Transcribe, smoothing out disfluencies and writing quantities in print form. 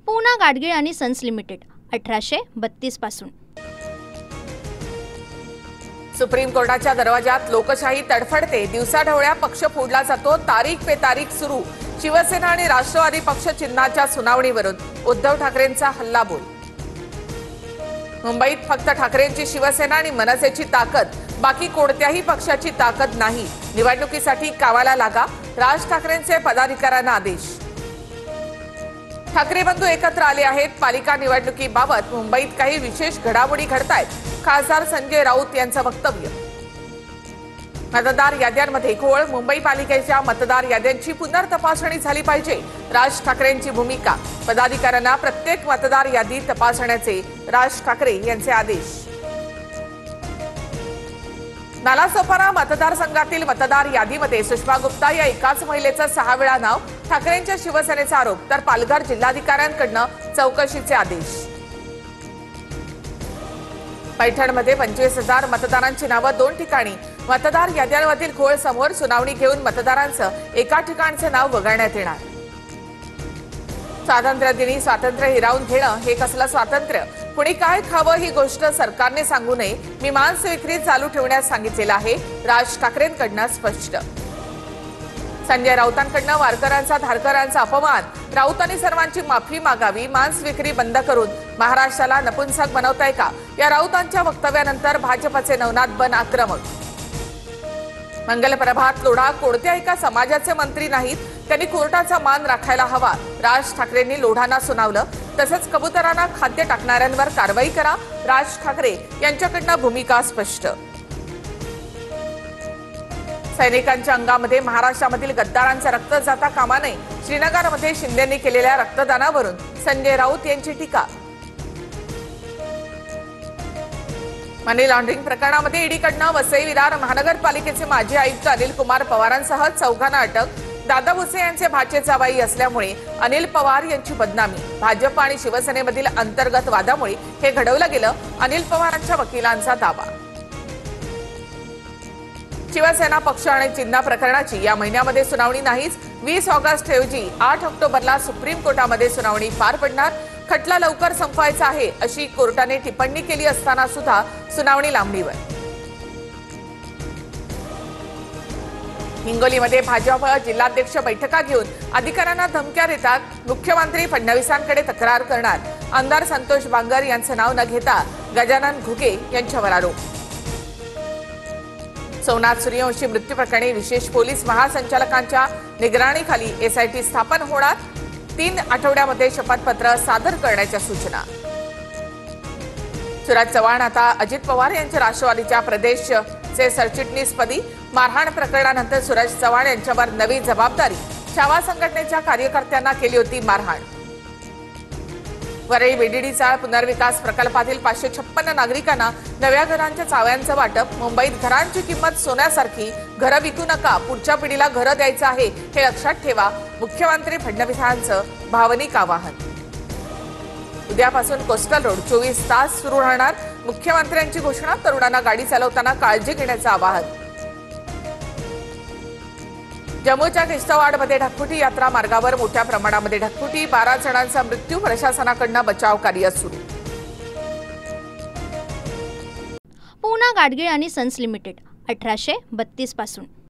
पूना गाडगीळ आणि sons limited 1832 पासून। Supreme कोर्टाच्या दरवाजात लोकशाही तडफडते। दिवसाढवळ्या पक्ष फोडला जातो। तारीख पे तारीख सुरू। शिवसेना आणि राष्ट्रवादी पक्ष चिन्हाच्या सुनावणीवरून उद्धव ठाकरेंचा हल्लाबोल। मुंबईत फक्त ठाकरेंची शिवसेना आणि मनसेची ताकद, बाकी कोणत्याही पक्षाची ताकद नाही। निवडणुकीसाठी कामाला लागा, राज ठाकरेंचे पदाधिकाऱ्यांना आदेश। ठाकरे बंधू एकत्र आले आहेत। पालिका निवडणुकीबाबत मुंबईत काही विशेष घडामोडी घडतायत। खासदार संजय राऊत यांचं वक्तव्य। मतदार याद्यांमध्ये घोळ, मुंबई पालिकेच्या मतदार याद्यांची पुनर्तपासणी झाली पाहिजे, राज ठाकरेंची भूमिका। पदाधिकाऱ्यांना प्रत्येक मतदार यादी तपासण्याचे राज ठाकरे यांचे आदेश। नालासोपारा मतदारसंघातील मतदार यादीमध्ये सुषमा गुप्ता या एकाच महिलेचं 6 वेळा नाव। ठाकरेंच्या शिवसेनेचा आरोप, तर पालघर जिल्हाधिकाऱ्यांकडून चौकशीचे आदेश। पैठणमध्ये 25,000 मतदारांची नावं 2 ठिकाणी। मतदार याद्यांमधील घोळ समोर, सुनावणी घेऊन मतदारांचं एका ठिकाणचे नाव वगळण्यात येणार। स्वातंत्र्य दिनी स्वातंत्र्य हिरावून घेणं हे कसलं स्वातंत्र्य? कुणी काय खावं ही गोष्ट सरकारने सांगू नये। मी मांस विक्री चालू ठेवण्यास सांगितलेलं आहे, राज ठाकरेंकडून स्पष्ट। संजय राऊतांकडून वारकऱ्यांचा धारकऱ्यांचा अपमान। राऊतांनी सर्वांची माफी मागावी, मांस विक्री बंद करून महाराष्ट्राला नपुंसक बनवताय का? या राऊतांच्या वक्तव्यानंतर भाजपचे नवनाथ बन आक्रमक। मंगलप्रभात लोढा कोणत्या एका समाजाचे मंत्री नाहीत, त्यांनी कोर्टाचा मान राखायला हवा। राज ठाकरेंनी लोढांना सुनावलं, तसंच कबुतरांना खाद्य टाकणाऱ्यांवर कारवाई करा। राज ठाकरे यांच्याकडून भूमिका स्पष्ट। सैनिकांच्या अंगामध्ये महाराष्ट्रामधील गद्दारांचं रक्त जाता कामा नये। श्रीनगरमध्ये शिंदेंनी केलेल्या रक्तदानावरून संजय राऊत यांची टीका। मनी लॉन्ड्रिंग प्रकरणामध्ये ईडीकडून वसई विरार महानगरपालिकेचे माजी आयुक्त अनिल कुमार पवारांसह 4 अटक। दादा भुसे यांचे भाचे जावई असल्यामुळे अनिल पवार यांची बदनामी। भाजप आणि शिवसेनेमधील अंतर्गत वादामुळे हे घडवलं गेलं, अनिल पवारांच्या वकिलांचा दावा। शिवसेना पक्ष आणि चिन्ह प्रकरणाची या महिन्यामध्ये सुनावणी नाहीच। 20 ऑगस्ट ऐवजी 8 ऑक्टोबरला सुप्रीम कोर्टामध्ये सुनावणी पार पडणार। खटला लवकर संपवायचा आहे अशी कोर्टाने टिप्पणी केली असताना सुद्धा सुनावणी लांबणीवर। हिंगोलीमध्ये भाजप जिल्हाध्यक्ष बैठका घेऊन अधिकाऱ्यांना धमक्या देतात। मुख्यमंत्री फडणवीसांकडे तक्रार करणार। आमदार संतोष बांगर यांचं नाव न घेता गजानन घुगे यांच्यावर आरोप। सोमनाथ सूर्यवंशी मृत्यू प्रकरणी विशेष पोलीस महासंचालकांच्या निगराणीखाली एसआयटी स्थापन होणार। 3 आठवड्यामध्ये शपथपत्र सादर करण्याच्या सूचना। सुरज चव्हाण आता अजित पवार यांच्या राष्ट्रवादीच्या प्रदेशचे सरचिटणीसपदी। मारहाण प्रकरणानंतर सुरज चव्हाण यांच्यावर नवी जबाबदारी। छावा संघटनेच्या कार्यकर्त्यांना केली होती मारहाण। वरळी बीडीडी चाळ पुनर्विकास प्रकल्पातील 556 नागरिकांना नव्या घरांच्या चाव्यांचं वाटप। मुंबईत घरांची किंमत सोन्यासारखी, घरं विकू नका, पुढच्या पिढीला घरं द्यायचं आहे हे लक्षात ठेवा। मुख्यमंत्री फडणवीसांचं भावनिक आवाहन। उद्यापासून कोस्टल रोड 24 तास सुरू राहणार। मुख्यमंत्र्यांची घोषणा। तरुणांना गाडी चालवताना काळजी घेण्याचं आवाहन। जम्मूच्या किश्तवाडमध्ये ढगफुटी यात्रा मार्गावर मोठ्या प्रमाणामध्ये ढगफुटी। 12 जणांचा मृत्यू। प्रशासनाकडून बचाव कार्य सुरू। पूना गाडगीळ आणि सन्स लिमिटेड 1832 पासून।